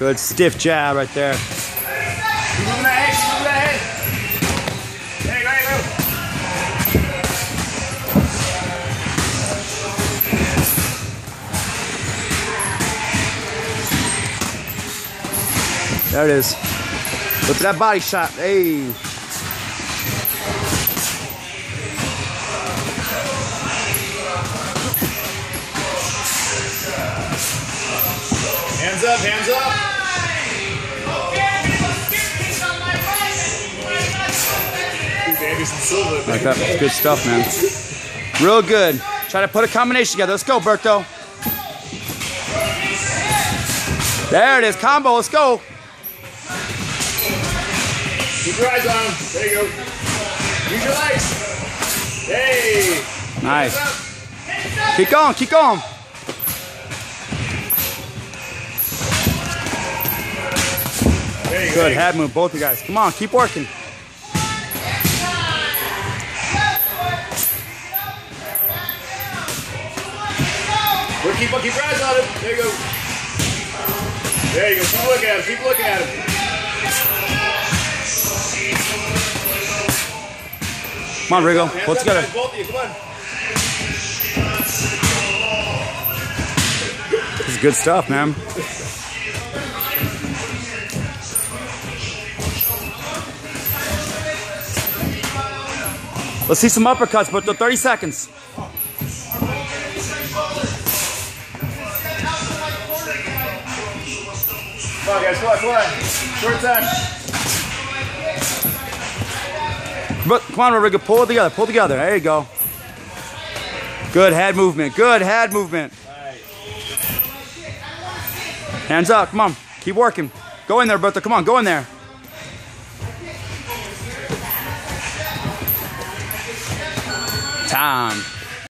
Good stiff jab right there. Keep moving that head, keep moving that head. There you go, There it is. Look at that body shot. Hey. Hands up, hands up. Baby, some silver. Like that. Good stuff, man. Real good. Try to put a combination together. Let's go, Berto. There it is. Combo. Let's go. Keep your eyes on him. There you go. Use your legs. Hey. Nice. Keep going. Keep going. There you go. Good. Head move. Both of you guys. Come on. Keep working. Keep your eyes on him. There you go. There you go. Keep looking at him. Keep looking at him. Come on, Rigo. Pull together. Both of you. Come on. This is good stuff, man. Let's see some uppercuts, but 30 seconds. Come on, guys. Come on, come on. Short time. Come on, Rodrigo. Pull it together. Pull together. There you go. Good head movement. Good head movement. Hands up. Come on. Keep working. Go in there, Bertha. Come on. Go in there. Time.